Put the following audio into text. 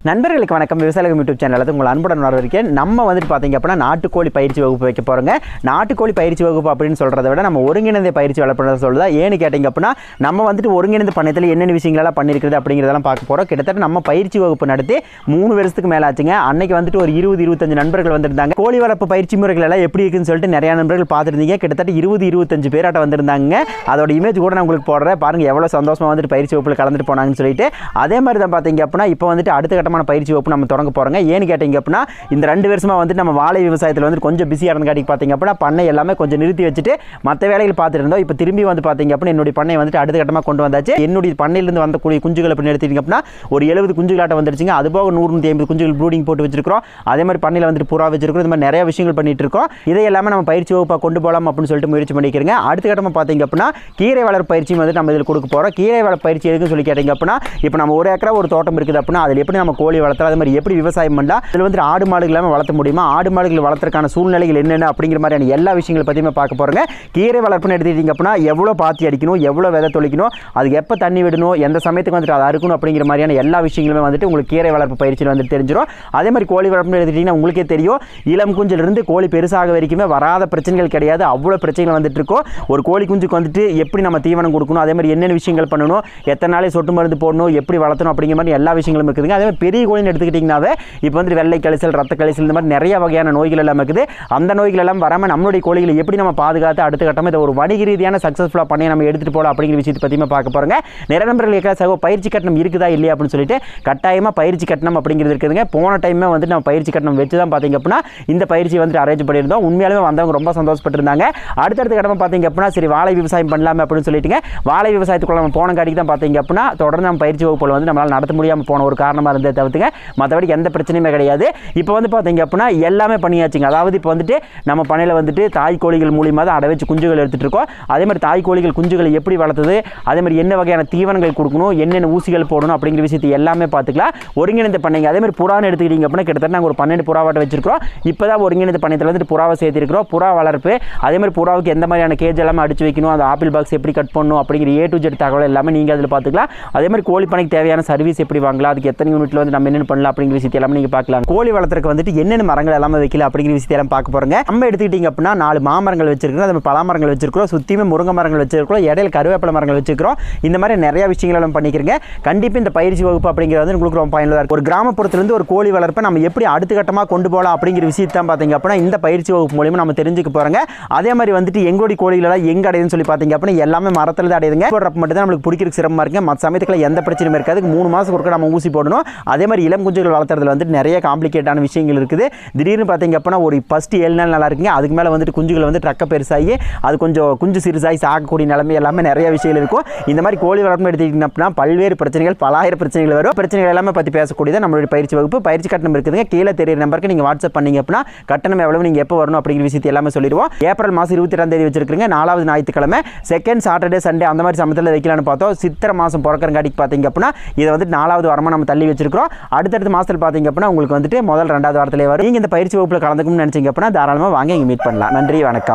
நண்பர்களுக்கு வணக்கம். விவசாயிகள் யூடியூப் சேனலில் உங்கள் அன்புடன் வரவேற்கிறேன். நம்ம வந்துட்டு பார்த்தீங்க அப்படின்னா நாட்டுக்கோழி பயிற்சி வகுப்பு வைக்க போகிறோங்க. நாட்டுக்கோழி பயிற்சி வகுப்பு அப்படின்னு சொல்கிறத விட நம்ம ஒருங்கிணைந்த பயிற்சி வளர்ப்புறத சொல்லுதா. ஏன்னு கேட்டிங்க அப்படின்னா நம்ம வந்துட்டு ஒருங்கிணைந்த பண்ணையத்தில் என்னென்ன விஷயங்களெல்லாம் பண்ணியிருக்கிறது அப்படிங்கிறதெல்லாம் பார்க்க போகிறோம். கிட்டத்தட்ட நம்ம பயிற்சி வகுப்பு நடத்தி 3 வருஷத்துக்கு மேலே ஆச்சுங்க. அன்னைக்கு வந்துட்டு ஒரு 20-25 நண்பர்கள் வந்திருந்தாங்க. கோழி வளர்ப்பு பயிற்சி முறைகள் எல்லாம் எப்படி இருக்குன்னு சொல்லிட்டு நிறைய நண்பர்கள் பார்த்துருந்தீங்க. கிட்டத்தட்ட 20-25 பேராட்ட வந்திருந்தாங்க. அதோட இமேஜ் கூட நான் உங்களுக்கு போடுறேன். பாருங்கள் எவ்வளோ சந்தோஷமாக வந்துட்டு பயிற்சி வகுப்பில் கலந்துட்டு போனாங்கன்னு சொல்லிட்டு. அதே மாதிரி தான் பார்த்தீங்க அப்படின்னா இப்போ வந்துட்டு அடுத்த கட்டமான பயிற்சி வகுப்பு நம்ம தொடங்க போகிறோங்க. ஏன்னு கேட்டிங்க அப்படின்னா இந்த 2 வருஷமாக வந்துட்டு நம்ம வாழை விவசாயத்தில் வந்து கொஞ்சம் பிஸியாக இருந்தங்காட்டி பார்த்தீங்க அப்படின்னா பண்ணை எல்லாமே கொஞ்சம் நிறுத்தி வச்சுட்டு மற்ற வேலைகள் பார்த்துட்டு இருந்தோம். இப்போ திரும்பி வந்து பார்த்தீங்க அப்படின்னா என்னுடைய பண்ணை வந்துட்டு அடுத்த கட்டமாக கொண்டு வந்தாச்சு. என்னுடைய பண்ணையிலிருந்து வந்தக்கூடிய குஞ்சுகள் எப்படி எடுத்துட்டீங்க அப்படின்னா ஒரு 70 குஞ்சுகளாட்ட வந்துருச்சுங்க. அதுபோக 100-150 குஞ்சுகள் ப்ரூடிங் போட்டு வச்சிருக்கிறோம். அதே மாதிரி பண்ணையில் வந்துட்டு புறா வச்சிருக்கிறோம். இந்த மாதிரி நிறைய விஷயங்கள் பண்ணிட்டு இருக்கோம். இதை எல்லாமே நம்ம பயிற்சி வகுப்பாக கொண்டு போகலாம் அப்படின்னு சொல்லிட்டு முயற்சி பண்ணிக்கிறேங்க. அடுத்த கட்டமாக பார்த்தீங்க அப்படின்னா கீரை வளர்ப்பு பயிற்சியும் வந்து நம்ம இதில் கொடுக்க போகிறோம். கீரை வளர்ப்பு பயிற்சி எதுக்குன்னு சொல்லி கேட்டிங்க அப்படின்னா இப்போ நம்ம 1 ஏக்கரா ஒரு தோட்டம் இருக்குது அப்படின்னா அதில் எப்படி நம்ம கோழி வளர்த்தலாம், அது மாதிரி எப்படி விவசாயம் பண்ணலாம், இதில் வந்து ஆடு மாடுகள் எல்லாமே வளர்த்த முடியுமா, ஆடு மாடுகள் வளர்த்துறதுக்கான சூழ்நிலைகள் என்னென்ன அப்படிங்கிற மாதிரியான எல்லா விஷயங்களை பற்றியுமே பார்க்க போகிறோங்க. கீரை வளர்ப்புன்னு எடுத்துக்கிட்டிங்க அப்படின்னா எவ்வளோ பாத்தி அடிக்கணும், எவ்வளோ விதை தொளிக்கணும், அதுக்கு எப்போ தண்ணி விடணும், எந்த சமயத்துக்கு வந்துட்டு அதை அறுக்கணும் அப்படிங்கிற மாதிரியான எல்லா விஷயங்களுமே வந்துட்டு உங்களுக்கு கீரை வளர்ப்பு பயிற்சியில் வந்து தெரிஞ்சிடும். அதே மாதிரி கோழி வளர்ப்புன்னு எடுத்துக்கிட்டிங்கன்னா உங்களுக்கே தெரியும், இளம் குஞ்சிலிருந்து கோழி பெருசாக வரைக்குமே வராத பிரச்சனைகள் கிடையாது. அவ்வளோ பிரச்சனைகள் வந்துட்டு இருக்கும். ஒரு கோழி குஞ்சுக்கு வந்துட்டு எப்படி நம்ம தீவனம் கொடுக்கணும், அதே மாதிரி என்னென்ன விஷயங்கள் பண்ணணும், எத்தனை நாளை சொட்டு மருந்து போடணும், எப்படி வளர்த்தணும் அப்படிங்கிற மாதிரி எல்லா விஷயங்களும் இருக்குதுங்க. அதே மாதிரி பெரிய கோழின்னு எடுத்துக்கிட்டிங்கனாவே இப்போ வந்து வெள்ளை கழிசல், ரத்த கழிசல், இந்த மாதிரி நிறைய வகையான நோய்கள் எல்லாம் இருக்குது. அந்த நோய்கள் எல்லாம் வராமல் நம்மளுடைய கோழிகளை எப்படி நம்ம பாதுகாத்து அடுத்த கட்டமாக இதை ஒரு வணிக ரீதியான சக்ஸஸ்ஃபுல்லாக பண்ணி நம்ம எடுத்துகிட்டு போகலாம் அப்படிங்கிற விஷயத்தை பற்றியுமே பார்க்க போகிறோங்க. நிறைய நண்பர்கள் கேட்க பயிற்சி கட்டணம் இருக்குதா இல்லையா அப்படின்னு சொல்லிட்டு கட்டாயமாக பயிற்சி கட்டணம் அப்படிங்கிறது இருக்குதுங்க. போன டைமே வந்து நம்ம பயிற்சி கட்டணம் வச்சு தான் பார்த்தீங்க அப்படின்னா இந்த பயிற்சி வந்து அரேஞ்ச் பண்ணியிருந்தோம். உண்மையாலுமே வந்தவங்க ரொம்ப சந்தோஷப்பட்டிருந்தாங்க. அடுத்தடுத்த கட்டமாக பார்த்தீங்க அப்படின்னா சரி வாழை விவசாயம் பண்ணலாமே அப்படின்னு சொல்லிட்டுங்க வாழை விவசாயத்துக்குள்ள நம்ம போன காட்டிக்கு தான் பார்த்தீங்க அப்படின்னா தொடர்ந்து நம்ம பயிற்சி வகுப்புகள் வந்து நம்மளால் நடத்த முடியாமல் போன ஒரு காரணமாக இருந்ததை தவிர்த்துங்க மற்றபடி எந்த பிரச்சனையுமே கிடையாது. இப்போ வந்து பார்த்தீங்க அப்படின்னா எல்லாமே பண்ணியாச்சுங்க. அதாவது இப்போ வந்துட்டு நம்ம பண்ணையில் வந்துட்டு தாய் கோழிகள் மூலியமாக தான் அடை வச்சு குஞ்சுகள் எடுத்துகிட்டு இருக்கோம். அதே மாதிரி தாய் கோழிகள் குஞ்சுகளை எப்படி வளர்த்தது, அதே மாதிரி என்ன வகையான தீவனங்கள் கொடுக்கணும், என்னென்ன ஊசிகள் போடணும் அப்படிங்கிற விஷயத்தை எல்லாமே பார்த்துக்கலாம். ஒருங்கிணைந்த பண்ணைங்க. அதே மாதிரி புறான்னு எடுத்துக்கிட்டிங்க அப்படின்னா கிட்டத்தட்ட நாங்கள் ஒரு 12 புறாவாட்டை வச்சிருக்கிறோம். இப்போ தான் ஒருங்கிணைந்த பண்ணையத்தில் வந்துட்டு புறாவை சேர்த்திருக்கிறோம். புறா வளர்ப்பு, அதே மாதிரி புறாவுக்கு எந்த மாதிரியான கேஜ் எல்லாமே அடிச்சு வைக்கணும், அந்த ஆப்பிள் பாக்ஸ் எப்படி கட் பண்ணணும் அப்படிங்கிற A to Z தகவல் எல்லாமே நீங்கள் அதில் பார்த்துக்கலாம். அதே மாதிரி கோழி பண்ணைக்கு தேவையான சர்வீஸ் எப்படி வாங்கலாம், அதுக்கு எத்தனை யூனிட்ல வந்து நம்ம என்னென்ன பண்ணலாம் அப்படிங்கிற விஷயத்தை எல்லாமே நீங்கள் பார்க்கலாம். கோழி வளர்த்துறதுக்கு வந்துட்டு என்னென்ன மரங்கள் எல்லாமே வைக்கல அப்படிங்கிற விஷயத்தை எல்லாம் பார்க்க போகிறோங்க. நம்ம எடுத்துக்கிட்டிங்க அப்படின்னா 4 மாமரங்கள் வச்சிருக்கிறோம், அது பலா மரங்கள் வச்சிருக்கிறோம், சுற்றியுமே முருங்கை மரங்கள் வச்சிருக்கிறோம், இடையில கருவேப்பிலை மரங்கள் வச்சிருக்கிறோம். இந்த மாதிரி நிறைய விஷயங்கள் எல்லாம் பண்ணிக்கிறேங்க. கண்டிப்பாக இந்த பயிற்சி வகுப்பு அப்படிங்கிறது வந்து உங்களுக்கு ரொம்ப பயனுள்ளதாக இருக்கும். ஒரு கிராமப்புறத்திலிருந்து ஒரு கோழி வளர்ப்பை நம்ம எப்படி அடுத்த கட்டமாக கொண்டு போகலாம் அப்படிங்கிற விஷயத்தை தான் பார்த்தீங்க அப்படின்னா இந்த பயிற்சி வகுப்பு மூலியமாக நம்ம தெரிஞ்சுக்க போகிறோங்க. அதே மாதிரி வந்துட்டு எங்களுடைய கோழிகளெல்லாம் எங்கே அடையுதுன்னு சொல்லி பார்த்தீங்க அப்படின்னா எல்லாமே மரத்தில் தான் அடையுதுங்க. போடுறப்ப மட்டும் தான் நம்மளுக்கு பிடிக்கிறதுக்கு சிரமமாக இருக்குங்க. மற்ற சமயத்துக்குள்ள எந்த பிரச்சனையும் இருக்காது. 3 மாதத்துக்கு ஒருக்க நம்ம ஊசி போடணும். அதே மாதிரி இளம் குஞ்சுகள் வளர்த்துறதுல வந்துட்டு நிறைய காம்ப்ளிகேட்டான விஷயங்கள் இருக்குது. திடீர்னு பார்த்தீங்க அப்படின்னா ஒரு ஃபஸ்ட்டு 7 நாள் நல்லா இருக்குங்க. அதுக்கு மேலே வந்துட்டு குஞ்சுகள் வந்து ட்ரக்க பெருசாகி அது கொஞ்சம் குஞ்சு சிறுசாகி சாகக்கூடிய நிலைமை எல்லாமே நிறைய விஷயங்கள் இருக்கும். இந்த மாதிரி கோழி வளர்ப்பு எடுத்துக்கிட்டிங்க அப்படின்னா பல்வேறு பிரச்சனைகள், பலாயிரம் பிரச்சனைகள் வரும். பிரச்சனைகள் எல்லாமே பற்றி பேசக்கூடியது நம்மளுடைய பயிற்சி வகுப்பு. பயிற்சி கட்டணம் இருக்குதுங்க. கீழே தெரியுற நம்பருக்கு நீங்கள் வாட்ஸ்அப் பண்ணீங்க அப்படின்னா கட்டணம் எவ்வளவு, நீங்கள் எப்போ வரணும் அப்படிங்கிற விஷயத்தை எல்லாமே சொல்லிடுவோம். ஏப்ரல் மாதம் 22ஆம் தேதி வச்சிருக்கீங்க. 4வது ஞாயிற்றுக்கிழமை, செகண்ட் சாட்டர்டே சண்டே அந்த மாதிரி சமயத்தில் வைக்கலான்னு பார்த்தோம். சித்திரை மாதம் பிறக்கிறங்காட்டிக்கு பார்த்தீங்க அப்படின்னா இதை வந்துட்டு 4வது வாரமாக நம்ம தள்ளி வச்சிருக்கிறோம். அடுத்தடுத்த மாதத்தில் பார்த்தீங்க அப்படின்னா உங்களுக்கு வந்துட்டு முதல் 2வது வாரத்திலே வரும். நீங்கள் இந்த பயிற்சி வகுப்பில் கலந்துக்கணும்னு நினச்சிங்க அப்படின்னா தாராளமாக வாங்க இங்கே மீட் பண்ணலாம். நன்றி, வணக்கம்.